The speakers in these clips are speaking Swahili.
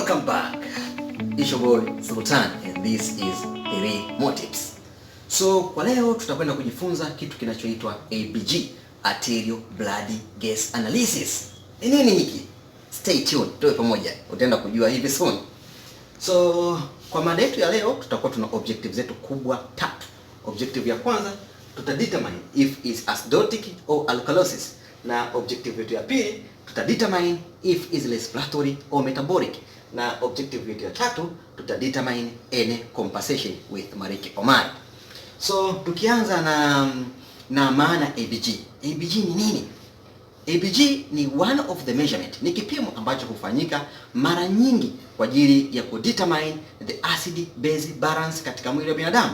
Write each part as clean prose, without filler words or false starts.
Welcome back. It's your boy Sultan and this is 3 More Tips. So kwa leo tutakwenda kujifunza kitu kinachoitwa ABG, Arterial Blood Gas Analysis. Ni nini hiki? Stay tuned, tuwe pamoja. Utaenda kujua hivi soon. So kwa mada yetu ya leo tutakuwa tuna objectives zetu kubwa 3. Objective ya kwanza tutadetermine if is acidotic or alkalosis, na objective yetu ya pili tutadetermine if is respiratory or metabolic, na objective yetu ya tatu tutadetermine any compensation with Mariki Omar. So tukianza na maana ABG. ABG ni nini? ABG ni one of the measurement, ni kipimo ambacho hufanyika mara nyingi kwa ajili ya kudetermine the acid base balance katika mwili wa binadamu.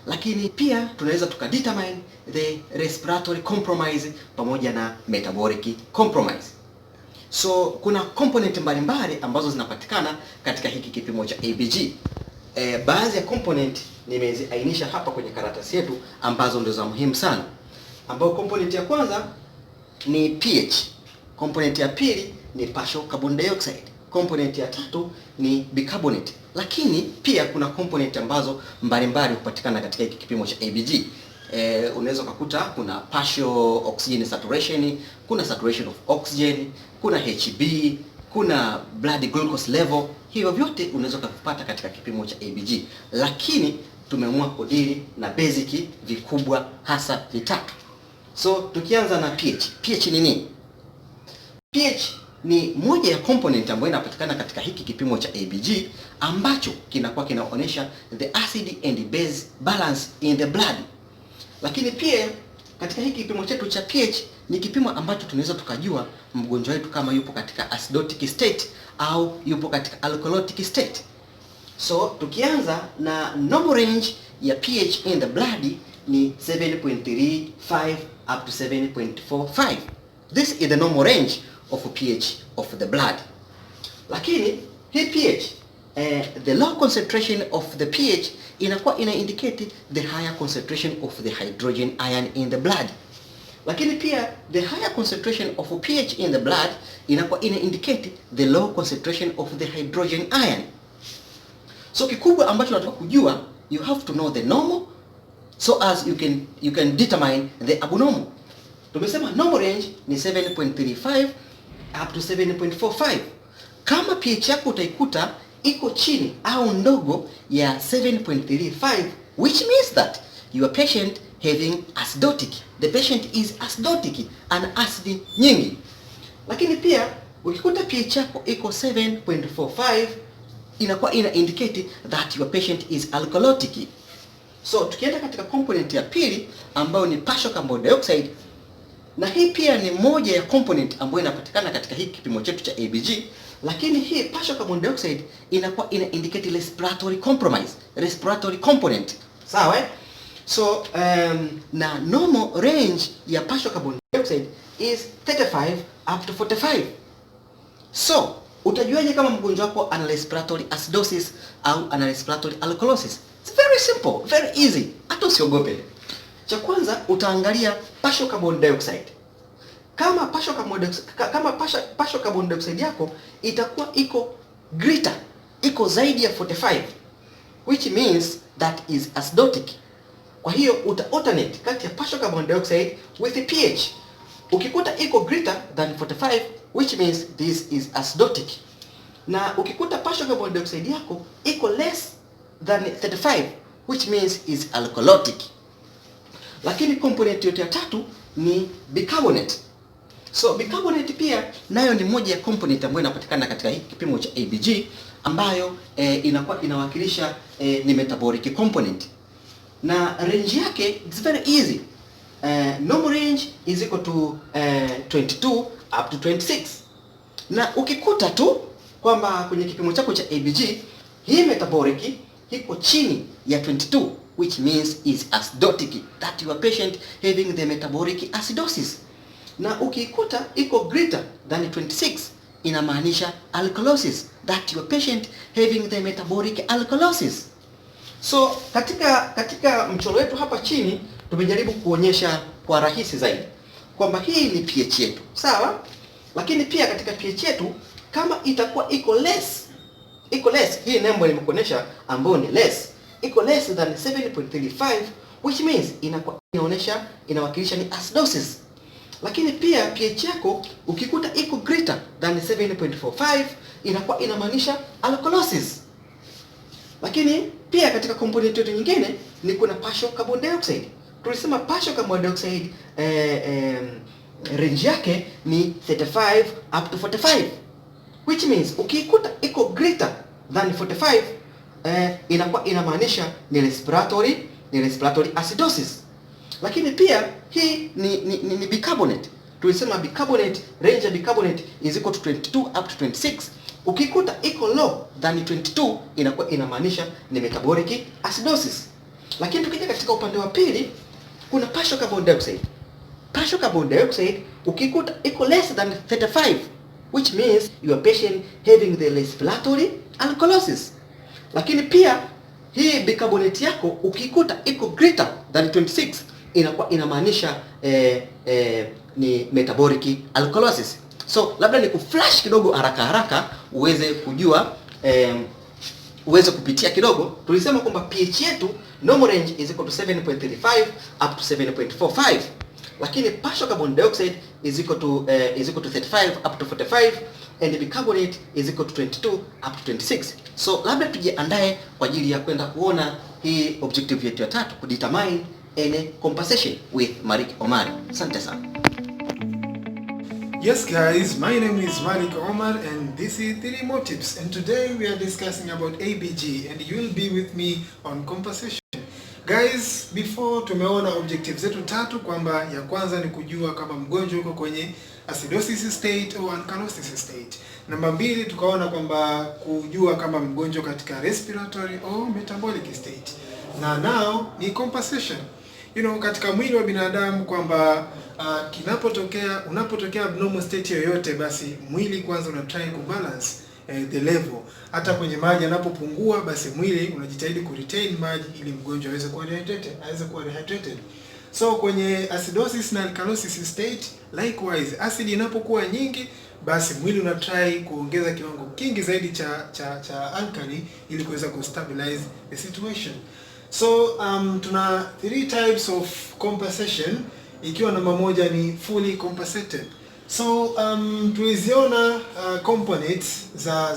Lakini pia tunaweza tukadetermine the respiratory compromise pamoja na metabolic compromise. So kuna component mbalimbali ambazo zinapatikana katika hiki kipimo cha ABG. Baadhi ya component nimeziainisha hapa kwenye karatasi yetu ambazo ndio za muhimu sana. Ambao component ya kwanza ni pH. Component ya pili ni partial carbon dioxide. Component ya tatu ni bicarbonate. Lakini pia kuna component ambazo mbalimbali hupatikana katika hiki kipimo cha ABG. Unaweza kukuta kuna partial oxygen saturation, kuna saturation of oxygen, kuna HB, kuna blood glucose level. Hiyo vyote unaweza kupata katika kipimo cha ABG. Lakini tumeamua kudili na basic vikubwa hasa vitatu. So tukianza na pH. pH ni nini? pH ni moja ya component ambayo inapatikana katika hiki kipimo cha ABG ambacho kinakuwa kinaonyesha the acid and base balance in the blood. Lakini pia katika hiki kipimo chetu cha pH ni kipimo ambacho tunaweza tukajua mgonjwa wetu kama yupo katika acidotic state au yupo katika alkalotic state. So tukianza na normal range ya pH in the blood ni 7.35 up to 7.45. This is the normal range of pH of the blood. Lakini hii pH, the low concentration of the pH inakuwa ina indicate the higher concentration of the hydrogen ion in the blood. Lakini pia the higher concentration of pH in the blood inakuwa ina indicate the low concentration of the hydrogen ion. So kikubwa ambacho tunataka kujua, you have to know the normal so as you can determine the abnormal. Tumesema normal range ni 7.35 up to 7.45. Kama pH yako utaikuta iko chini au ndogo ya 7.35, which means that your patient having acidotic. The patient is acidotic, an acid nyingi. Lakini pia ukikuta pH yako iko 7.45, inakuwa ina indicate that your patient is alkalotic. So tukienda katika component ya pili ambayo ni partial carbon dioxide, na hii pia ni moja ya component ambayo inapatikana katika hii kipimo chetu cha ABG. Lakini hii partial carbon dioxide inakuwa ina indicate respiratory compromise, respiratory component. Sawa eh? So na normal range ya partial carbon dioxide is 35 up to 45. So utajuaje kama mgonjwa wako ana respiratory acidosis au ana respiratory alkalosis? It's very simple, very easy. Hata usiogope. Cha kwanza utaangalia partial carbon dioxide. Kama partial carbon dioxide yako itakuwa iko greater, iko zaidi ya 45, which means that is acidotic. Kwa hiyo uta alternate kati ya partial carbon dioxide with the pH. Ukikuta iko greater than 45, which means this is acidotic. Na ukikuta partial carbon dioxide yako iko less than 35, which means is alkalotic. Lakini component yote ya tatu ni bicarbonate. So bicarbonate pia nayo ni moja ya component ambayo inapatikana katika hiki kipimo cha ABG ambayo inakuwa inawakilisha ni metabolic component. Na range yake it's very easy. Normal range is equal to 22 up to 26. Na ukikuta tu kwamba kwenye kipimo chako cha ABG hii metabolic iko chini ya 22, which means is acidotic, that your patient having the metabolic acidosis. Na ukikuta iko greater than 26, inamaanisha alkalosis, that your patient having the metabolic alkalosis. So katika mchoro wetu hapa chini tumejaribu kuonyesha kwa rahisi zaidi kwamba hii ni pH yetu, sawa? Lakini pia katika pH yetu kama itakuwa iko less iko less, hii nembo nimekuonesha ambayo ni less, iko less than 7.35, which means inawakilisha ni acidosis. Lakini pia pH yako ukikuta iko greater than 7.45 inakuwa inamaanisha alkalosis. Lakini pia katika component yetu nyingine ni kuna partial carbon dioxide. Tulisema partial carbon dioxide range yake ni 35 up to 45, which means ukikuta iko greater than 45 inakuwa inamaanisha ni respiratory acidosis. Lakini pia hii ni bicarbonate. Tulisema bicarbonate, range ya bicarbonate is equal to 22 up to 26. Ukikuta iko low than 22 inakuwa inamaanisha ni metabolic acidosis. Lakini tukija katika upande wa pili kuna partial carbon dioxide. Partial carbon dioxide ukikuta iko less than 35, which means your patient having the respiratory alkalosis. Lakini pia hii bicarbonate yako ukikuta iko greater than 26 inakuwa inamaanisha ni metabolic alkalosis. So labda ni kuflash kidogo haraka uweze kujua uweze kupitia kidogo. Tulisema kwamba pH yetu normal range is equal to 7.35 up to 7.45, lakini partial carbon dioxide is equal to 35 up to 45 and bicarbonate is equal to 22 up to 26. So labda tujiandae kwa ajili ya kwenda kuona hii objective yetu ya tatu, kudetermine any compensation with Malik Omar. Asante sana. Yes guys, my name is Malik Omar and this is 3 more tips, and today we are discussing about ABG and you will be with me on compensation. Guys, before tumeona objectives zetu tatu, kwamba ya kwanza ni kujua kama mgonjwa uko kwenye acidosis state au alkalosis state. Namba 2 tukaona kwamba kujua kama mgonjwa katika respiratory au metabolic state. Na now ni compensation. Katika mwili wa binadamu kwamba unapotokea abnormal state yoyote, basi mwili kwanza una try kubalance the level. Hata kwenye maji yanapopungua, basi mwili unajitahidi kuretain maji ili mgonjwa aweze kuwa rehydrated. So kwenye acidosis na alkalosis state likewise, acid inapokuwa nyingi, basi mwili una try kuongeza kiwango kingi zaidi cha alkali ili kuweza kustabilize the situation. So tuna 3 types of compensation, ikiwa namba 1 ni fully compensated. So tuliziona components za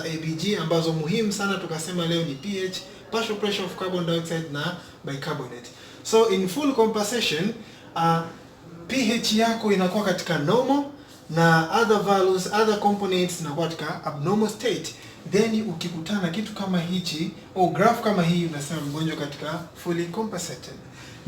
ABG ambazo muhimu sana, tukasema leo ni pH, partial pressure of carbon dioxide na bicarbonate. So in full compensation pH yako inakuwa katika normal na other components inakuwa katika abnormal state. Then ukikutana kitu kama hichi au graph kama hii, unasema mgonjwa katika fully compensated.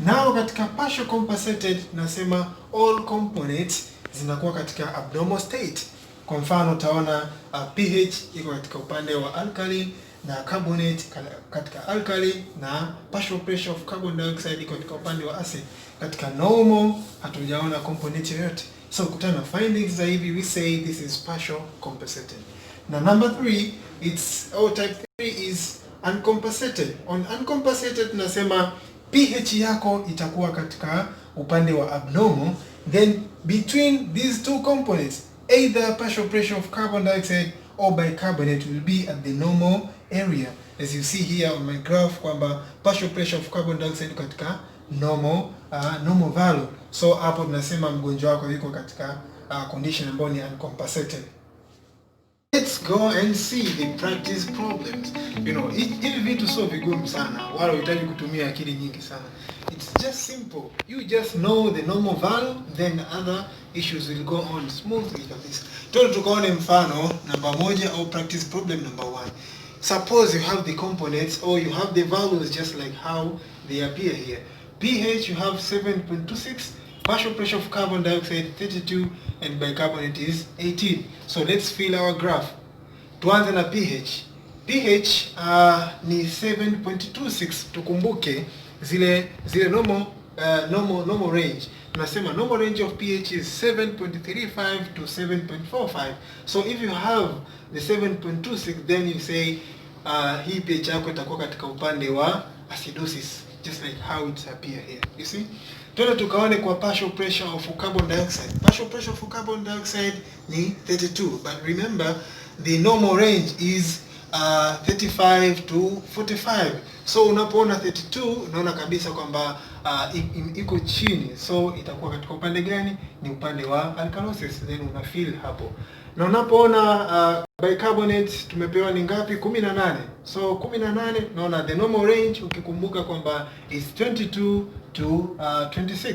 Now katika partial compensated nasema all components zinakuwa katika abnormal state. Kwa mfano utaona pH iko katika upande wa alkali na carbonate katika alkali, na partial pressure of carbon dioxide iko katika upande wa acid. Katika normal hatujaona component yoyote. So kutana findings za hivi, we say this is partial compensated. Na number 3, type 3 is uncompensated. On uncompensated tunasema pH yako itakuwa katika upande wa abnormal, then between these 2 components, either partial pressure of carbon dioxide or bicarbonate will be at the normal area. As you see here on my graph kwamba partial pressure of carbon dioxide katika normal value. So hapo tunasema mgonjwa wako yuko katika condition ambayo ni uncompensated. Let's go and see the practice problems. Hivi vitu sio vigumu sana, wala unahitaji kutumia akili nyingi sana. It's just simple. You just know the normal value, then other issues will go on smoothly kabisa. Tukaone mfano namba 1 au practice problem number 1. Suppose you have the components or you have the values just like how they appear here. pH you have 7.26, partial pressure of carbon dioxide 32 and bicarbonate is 18. So let's fill our graph. Tuanze na pH. pH ni 7.26. Tukumbuke zile normal range. Tunasema normal range of pH is 7.35 to 7.45. So if you have the 7.26, then you say hii pH yako itakuwa katika upande wa acidosis, just like how it appear here. You see? Tuende tukaone kwa partial pressure of carbon dioxide. Partial pressure of carbon dioxide ni 32, but remember the normal range is 35 to 45. So unapoona 32 unaona kabisa kwamba iko chini, so itakuwa katika upande gani? Ni upande wa alkalosis, then una feel hapo. Na unapoona bicarbonate tumepewa ni ngapi? 18. So 18 naona the normal range, ukikumbuka kwamba is 22 to 26.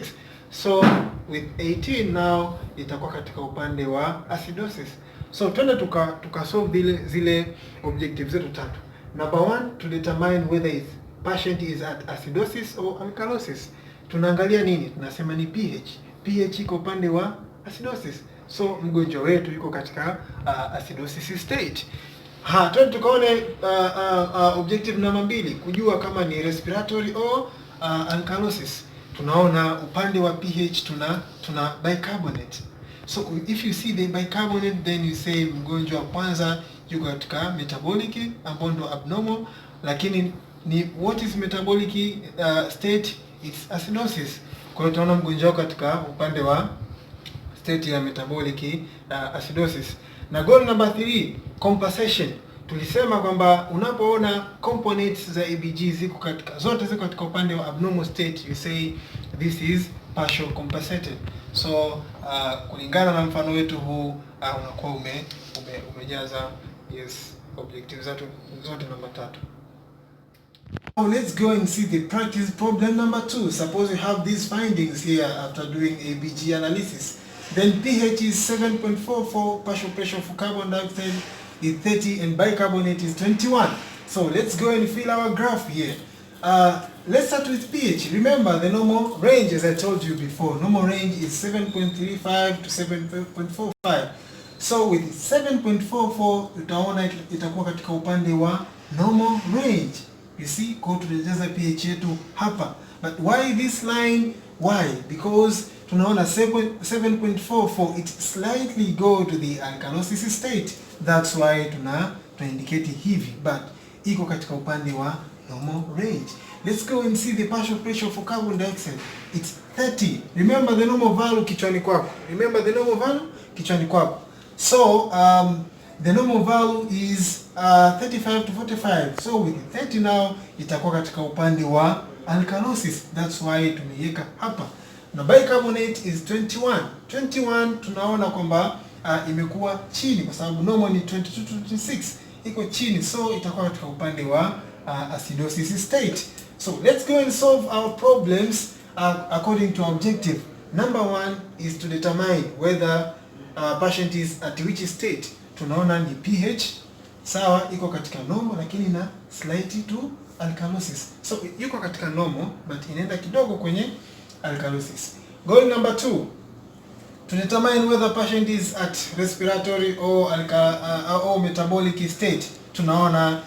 So with 18 now itakuwa katika upande wa acidosis. So twende tuka solve zile objectives zetu tatu. Number 1, to determine whether patient is at acidosis or alkalosis. Tunaangalia nini? Tunasema ni pH. pH iko upande wa acidosis. So mgonjwa wetu yuko katika acidosis state. Twende tukaone objective number 2, kujua kama ni respiratory or alkalosis. Tunaona upande wa pH tuna bicarbonate. So if you see the bicarbonate, then you say mgonjwa kwanza yuko katika metabolic ambao ndo abnormal, lakini ni what is metabolic state? It's acidosis. Kwa hiyo tunaona mgonjwa katika upande wa state ya metabolic acidosis. Na goal number 3, compensation. Tulisema kwamba unapoona components za ABG zote ziko katika upande wa abnormal state, you say this is partial compensated. So kulingana na mfano wetu huu unakuwa umejaza objectives zote namba 3. Now let's go and see the practice problem number 2. Suppose we have these findings here after doing ABG analysis. Then pH is 7.44, partial pressure for carbon dioxide is 30 and bicarbonate is 21. So let's go and fill our graph here. Let's start with pH. Remember the normal range, as I told you before. Normal range is 7.35 to 7.45. So with 7.44 utaona itakuwa katika upande wa normal range. You see, kwa tunajaza pH yetu hapa. But why this line? Why? Because tunaona 7.44 it slightly go to the alkalosis state. That's why tuna indicate hivi, but iko katika upande wa normal range. Let's go and see the partial pressure for carbon dioxide. It's 30. Remember the normal value kichwani kwako. So the normal value is 35 to 45. So with 30 now itakuwa katika upande wa alkalosis. That's why tumeiweka hapa. Na bicarbonate is 21. 21 tunaona kwamba imekuwa chini kwa sababu normal ni 22 to 26. Iko chini, so itakuwa katika upande wa acidosis state. So let's go and solve our problems according to our objective. Number 1 is to determine whether patient is at which state. Tunaona ni pH sawa, iko katika normal lakini na slight to alkalosis. So yuko katika normal but inaenda kidogo kwenye alkalosis. Goal number 2, to determine whether patient is at respiratory or metabolic state. Tunaona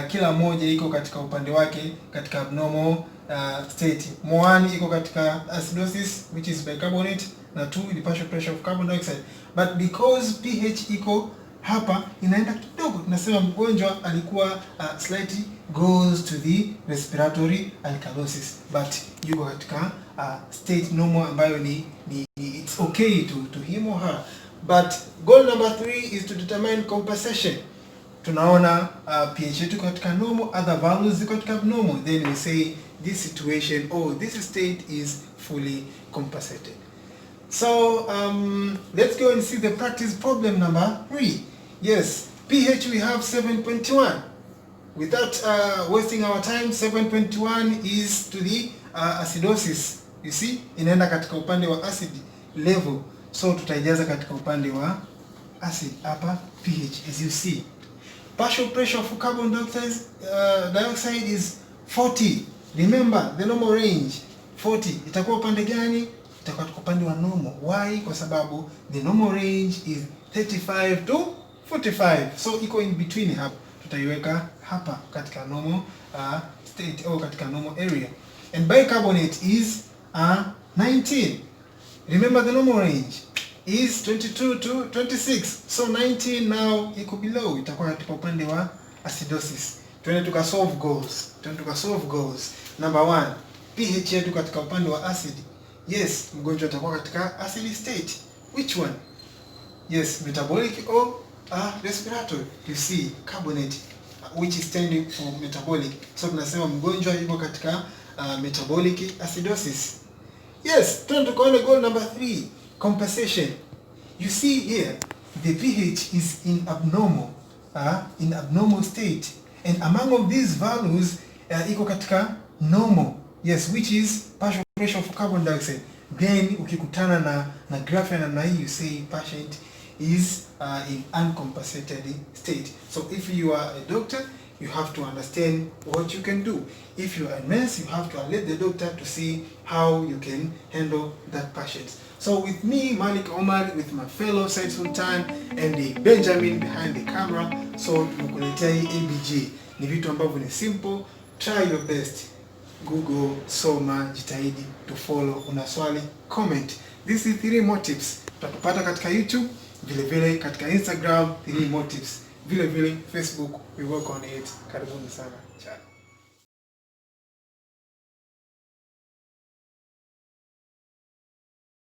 kila moja iko katika upande wake katika abnormal state. Moani iko katika acidosis which is bicarbonate, na 2 ni partial pressure of carbon dioxide. But because pH iko hapa inaenda kidogo, tunasema mgonjwa alikuwa slightly goes to the respiratory alkalosis, but yuko katika state normal ambayo ni it's okay to him or her. But goal number 3 is to determine compensation. Tunaona pH yetu katika normal, other values ziko katika abnormal, then we say this situation or this state is fully compensated. So let's go and see the practice problem number 3. Yes, pH we have 7.1. Without wasting our time, 7.1 is to the acidosis. You see, inaenda katika upande wa acid level. So tutaijaza katika upande wa acid hapa pH, as you see. Partial pressure for carbon dioxide is 40. Remember the normal range 40. Itakuwa upande gani? Itakuwa upande wa normal. Why? Kwa sababu the normal range is 35 to 45. So iko in between hapa. Tutaiweka hapa katika normal state au katika normal area. And bicarbonate is 19. Remember the normal range is 22 to 26. So 19 now iko below, itakuwa katika upande wa acidosis. Twende tuka solve goals. Number 1, pH yetu katika upande wa acid. Yes, mgonjwa atakuwa katika acid state. Which one? Yes, metabolic or respiratory. You see, carbonate which is standing for metabolic. So tunasema mgonjwa yuko katika metabolic acidosis. Yes, turn to goal number 3, compensation. You see here, the pH is in abnormal state, and among of these values iko katika normal. Yes, which is partial pressure of carbon dioxide. Then ukikutana na graph ya namna hii, you say patient is in uncompensated state. So if you are a doctor, you have to understand what you can do. If you are a nurse, you have to alert the doctor to see how you can handle that patient. So with me, Malik Omar, with my fellow Said Sultan and the Benjamin behind the camera, so tumekuletea hii ABG. Ni vitu ambavyo ni simple. Try your best. Google, soma, jitahidi to follow. Una swali, comment. This is 3 more tips. Utatupata katika YouTube, vile vile katika Instagram, 3 more tips. Vile vile Facebook, we work on it. Karibuni sana. Ciao.